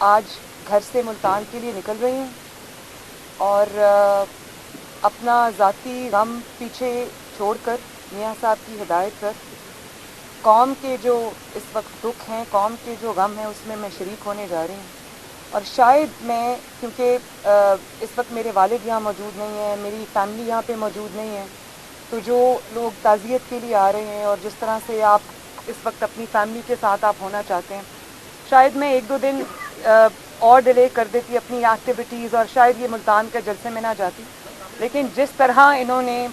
आज घर से मुल्तान के लिए निकल रही हूँ और अपना ज़ाती गम पीछे छोड़कर मियाँ साहब की हिदायत पर कौम के जो इस वक्त दुख हैं, कौम के जो गम हैं, उसमें मैं शरीक होने जा रही हूँ। और शायद मैं, क्योंकि इस वक्त मेरे वालिद यहाँ मौजूद नहीं हैं, मेरी फैमिली यहाँ पे मौजूद नहीं है, तो जो लोग ताज़ियत के लिए आ रहे हैं और जिस तरह से आप इस वक्त अपनी फैमिली के साथ आप होना चाहते हैं, शायद मैं 1-2 दिन और डिले कर देती अपनी एक्टिविटीज़ और शायद ये मुल्तान के जलसे में ना जाती। लेकिन जिस तरह इन्होंने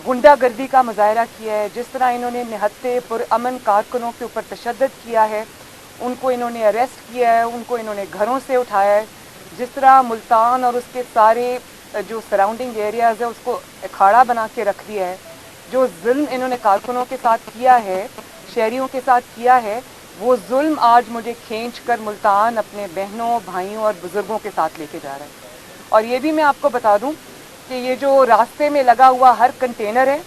गुंडागर्दी का मुजाहरा किया है, जिस तरह इन्होंने निहत्ते पुरअमन कारकुनों के ऊपर तशद्दुद किया है, उनको इन्होंने अरेस्ट किया है, उनको इन्होंने घरों से उठाया है, जिस तरह मुल्तान और उसके सारे जो सराउंडिंग एरियाज़ है उसको अखाड़ा बना के रख दिया है, जो जुल्म इन्होंने कारकुनों के साथ किया है, शहरियों के साथ किया है, वो जुल्म आज मुझे खींच कर मुल्तान अपने बहनों, भाइयों और बुज़ुर्गों के साथ लेके जा रहा है। और ये भी मैं आपको बता दूं कि ये जो रास्ते में लगा हुआ हर कंटेनर है,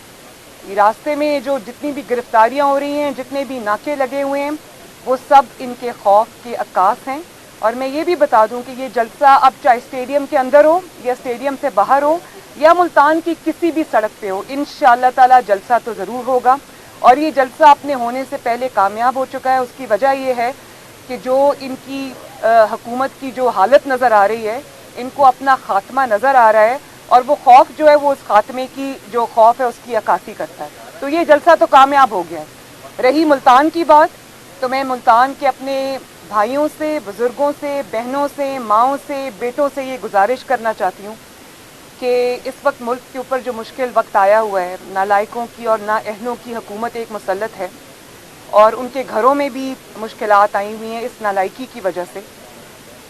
ये रास्ते में जो जितनी भी गिरफ्तारियां हो रही हैं, जितने भी नाके लगे हुए हैं, वो सब इनके खौफ के अक्कास हैं। और मैं ये भी बता दूं कि ये जलसा अब चाहे स्टेडियम के अंदर हो या स्टेडियम से बाहर हो या मुल्तान की किसी भी सड़क पे हो, इंशाअल्लाह ताला जलसा तो ज़रूर होगा। और ये जलसा अपने होने से पहले कामयाब हो चुका है। उसकी वजह ये है कि जो इनकी हुकूमत की जो हालत नज़र आ रही है, इनको अपना खात्मा नज़र आ रहा है और वो खौफ जो है वो उस खात्मे की जो खौफ है उसकी अक्कासी करता है। तो ये जलसा तो कामयाब हो गया है। रही मुल्तान की बात, तो मैं मुल्तान के अपने भाइयों से, बुज़ुर्गों से, बहनों से, माँओं से, बेटों से ये गुजारिश करना चाहती हूँ कि इस वक्त मुल्क के ऊपर जो मुश्किल वक्त आया हुआ है, नालायकों की और नाअहलों की हुकूमत एक मुसल्लत है और उनके घरों में भी मुश्किलात आई हुई हैं इस नालायकी की वजह से।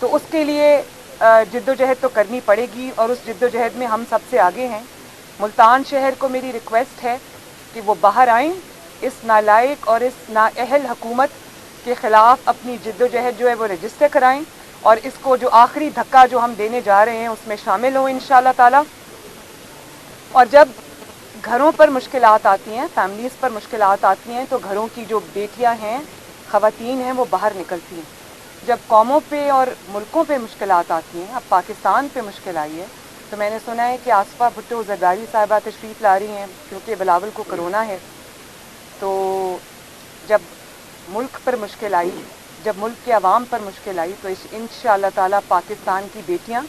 तो उसके लिए जिद्दोजहद तो करनी पड़ेगी और उस जिद्दोजहद में हम सबसे आगे हैं। मुल्तान शहर को मेरी रिक्वेस्ट है कि वो बाहर आएँ, इस नालायक और इस नाअहल हुकूमत के ख़िलाफ़ अपनी जिद्दोजहद जो है वो रजिस्टर कराएँ और इसको जो आखिरी धक्का जो हम देने जा रहे हैं उसमें शामिल हों इंशाअल्लाह ताला। और जब घरों पर मुश्किलात आती हैं, फैमिलीज़ पर मुश्किलात आती हैं, तो घरों की जो बेटियां हैं, ख़वातीन हैं, वो बाहर निकलती हैं। जब कौमों पे और मुल्कों पे मुश्किलात आती हैं, अब पाकिस्तान पे मुश्किल आई है, तो मैंने सुना है कि आसफा भुट्टो ज़रदारी साहिबा तशरीफ़ ला रही हैं क्योंकि बिलावल को कोरोना है। तो जब मुल्क पर मुश्किल आई, जब मुल्क के अवाम पर मुश्किल आई, तो इंशाअल्लाह ताला पाकिस्तान की बेटियां,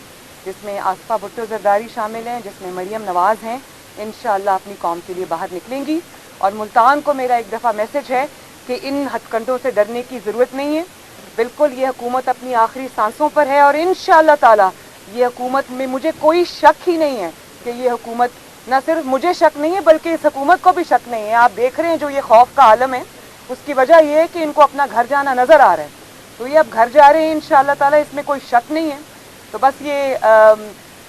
जिसमें आसफा भुट्टो ज़रदारी शामिल हैं, जिसमें मरियम नवाज़ हैं, इंशाअल्लाह अपनी कौम के लिए बाहर निकलेंगी। और मुल्तान को मेरा एक दफ़ा मैसेज है कि इन हथकंडों से डरने की ज़रूरत नहीं है। बिल्कुल ये हुकूमत अपनी आखिरी सांसों पर है और इंशाअल्लाह ताला ये हुकूमत में मुझे कोई शक ही नहीं है कि ये हुकूमत, न सिर्फ मुझे शक नहीं है बल्कि इस हुकूमत को भी शक नहीं है। आप देख रहे हैं जो ये खौफ का आलम है, उसकी वजह यह है कि इनको अपना घर जाना नज़र आ रहा है। तो ये अब घर जा रहे हैं इंशाअल्लाह ताला, इसमें कोई शक नहीं है। तो बस ये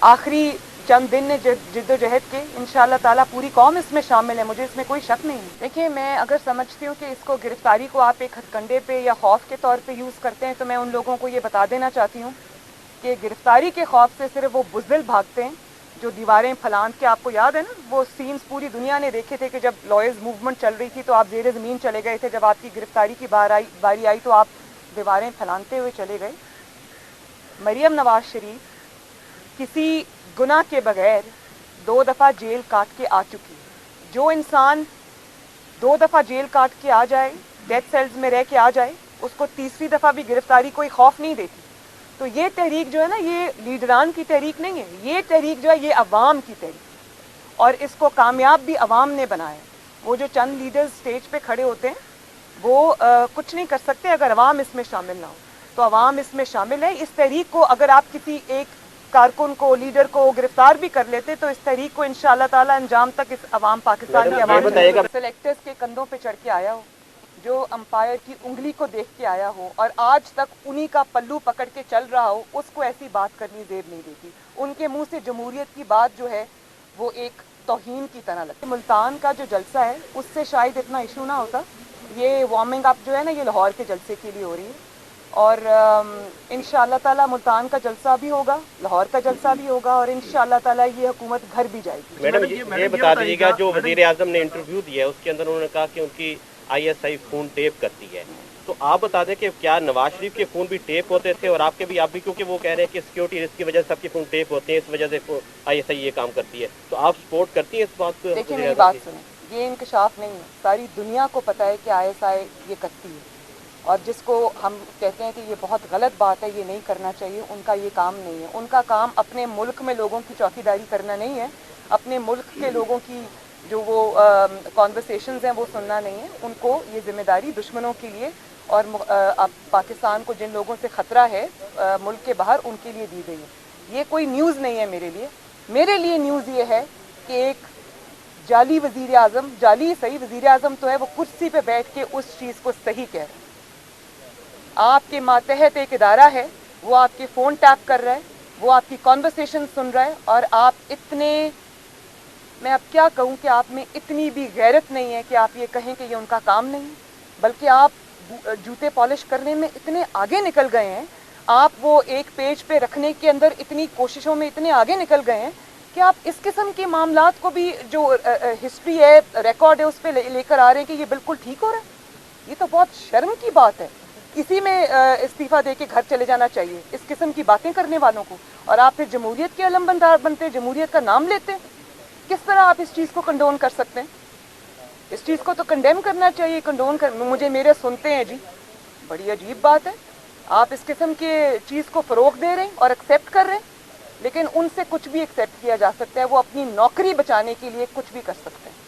आखिरी चंद दिन ने जिद्दोजहद के, इंशाअल्लाह ताला पूरी कौम इसमें शामिल है, मुझे इसमें कोई शक नहीं है। देखिए, मैं अगर समझती हूँ कि इसको गिरफ्तारी को आप एक हथकंडे पे या खौफ के तौर पे यूज़ करते हैं, तो मैं उन लोगों को ये बता देना चाहती हूँ कि गिरफ्तारी के खौफ से सिर्फ वो बुज़दिल भागते हैं जो दीवारें फलांग के, आपको याद है ना वो सीन्स पूरी दुनिया ने देखे थे कि जब लॉयर्स मूवमेंट चल रही थी तो आप ज़ेरे ज़मीन चले गए थे, जब आपकी गिरफ्तारी की बारी आई तो आप दीवारें फैलाते हुए चले गए। मरियम नवाज शरीफ किसी गुनाह के बगैर 2 दफ़ा जेल काट के आ चुकी है। जो इंसान 2 दफ़ा जेल काट के आ जाए, डेथ सेल्स में रह के आ जाए, उसको तीसरी दफ़ा भी गिरफ्तारी कोई खौफ नहीं देती। तो ये तहरीक जो है ना, ये लीडरान की तहरीक नहीं है, ये तहरीक जो है ये अवाम की तहरीक, और इसको कामयाब भी अवाम ने बनाया। वो जो चंद लीडर्स स्टेज पे खड़े होते हैं वो कुछ नहीं कर सकते अगर अवाम इसमें शामिल ना हो। तो अवाम इसमें शामिल है। इस तहरीक को अगर आप किसी एक कारकुन को, लीडर को गिरफ्तार भी कर लेते तो इस तहरीक को इंशाअल्लाह ताला अंजाम तक इस अवाम, पाकिस्तान की अवाम सेलेक्टर्स के कंधों पे चढ़ के आया हो, जो अंपायर की उंगली को देख के आया हो और आज तक उन्हीं का पल्लू पकड़ के चल रहा हो, उसको ऐसी बात करनी जेब नहीं देती। उनके मुंह से जमहूरियत की बात जो है वो एक तौहीन की तरह लगती है। मुल्तान का जो जलसा है उससे शायद इतना इशू ना होता। ये वार्मिंग अप जो है ना, ये लाहौर के जलसे के लिए हो रही है और इंशाअल्लाह ताला मुल्तान का जलसा भी होगा, लाहौर का जलसा भी होगा और इंशाअल्लाह ताला ये हुकूमत घर भी जाएगी। मैडम ये बता दीजिएगा, जो वज़ीर आज़म ने इंटरव्यू दिया है उसके अंदर उन्होंने कहा कि उनकी ISI खून टेप करती है, تو آپ بتا دیں کہ کیا نواز شریف کے فون بھی ٹیپ ہوتے تھے اور آپ بھی کیونکہ وہ کہہ رہے ہیں کہ سیکیورٹی رسک کی وجہ سے سب کے فون ٹیپ ہوتے ہیں, اس وجہ سے آئی ایس آئی یہ کام کرتی ہے, تو آپ سپورٹ کرتی ہیں اس بات کو؟ دیکھیں میری بات سنیں, یہ انکشاف نہیں ہے, ساری دنیا کو پتہ ہے کہ آئی ایس آئی یہ کرتی ہے, اور جس کو ہم کہتے ہیں کہ یہ بہت غلط بات ہے, یہ نہیں کرنا چاہیے, ان کا یہ کام نہیں ہے. ان کا کام اپنے ملک میں لوگوں کی چوکی داری کرنا نہیں ہے, اپنے ملک کے لوگوں کی جو وہ کانورسیشنز ہیں وہ سننا نہیں ہے. ان کو یہ ذمہ داری دشمنوں کے لیے اور اب پاکستان کو جن لوگوں سے خطرہ ہے ملک کے باہر, ان کے لیے دی گئی ہے. یہ کوئی نیوز نہیں ہے میرے لیے. میرے لیے نیوز یہ ہے کہ ایک جعلی وزیر اعظم, جعلی صحیح وزیر اعظم تو ہے, وہ کرسی پہ بیٹھ کے اس چیز کو صحیح کہہ رہے ہیں. آپ کے ماتحت ایک ادارہ ہے, وہ آپ کے فون ٹیپ کر رہا ہے, وہ آپ کی کانورسیشن سن رہا ہے, اور آپ اتنے, میں اب کیا کہوں کہ آپ میں اتنی بھی غیرت نہیں ہے کہ آپ یہ کہیں کہ یہ ان کا کام نہیں ہے, بلکہ آپ جوتے پالش کرنے میں اتنے آگے نکل گئے ہیں, آپ وہ ایک پیج پہ رکھنے کے اندر اتنی کوششوں میں اتنے آگے نکل گئے ہیں کہ آپ اس قسم کے معاملات کو بھی جو ہسٹری ہے, ریکارڈ ہے, اس پہ لے کر آ رہے ہیں کہ یہ بالکل ٹھیک ہو رہا ہے. یہ تو بہت شرم کی بات ہے. اسی میں استعفیٰ دے کے گھر چلے جانا چاہیے اس قسم کی باتیں کرنے والوں کو, اور آپ پھر جمہوریت کے علم بردار بنتے, جمہوریت کا نام لیتے. کس طرح آپ اس چیز کو کنڈون کر سکتے ہیں؟ اس چیز کو تو کنڈیم کرنا چاہیے. کنڈون مجھے میرے سنتے ہیں جی, بڑی عجیب بات ہے. آپ اس قسم کے چیز کو فروغ دے رہے ہیں اور ایکسیپٹ کر رہے ہیں, لیکن ان سے کچھ بھی ایکسیپٹ کیا جا سکتا ہے. وہ اپنی نوکری بچانے کے لیے کچھ بھی کر سکتے ہیں.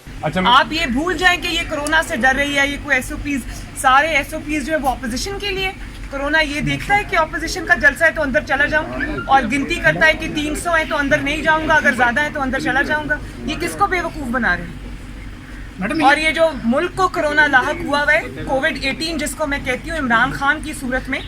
آپ یہ بھول جائیں کہ یہ کرونا سے ڈر رہی ہے, یہ کوئی ایس او پیز, سارے ایس او پیز جو ہے وہ اپوزیشن کے لیے. کرونا یہ دیکھتا ہے کہ اپوزیشن کا جلسہ ہے تو اندر چلا جاؤں, اور گنتی کرتا ہے کہ 300 ہیں تو اندر نہیں جاؤں گا, اگر زیادہ ہے تو اندر چلا جاؤں گا. یہ کس کو بیوقوف بنا رہے ہیں؟ اور یہ جو ملک کو کرونا لاحق ہوا ہے, کووڈ-18 جس کو میں کہتی ہوں عمران خان کی صورت میں,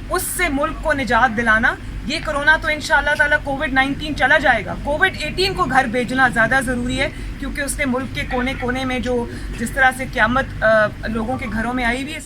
اس سے ملک کو نجات دلانا. یہ کرونا تو انشاءاللہ تعالیٰ کووڈ-19 چلا جائے گا, کووڈ-18 کو گھر بھیجنا زیادہ ضروری ہے, کیونکہ اس نے ملک کے کونے کونے میں جو جس طرح سے قیامت لوگوں کے گھروں میں آئی ہوئی ہے.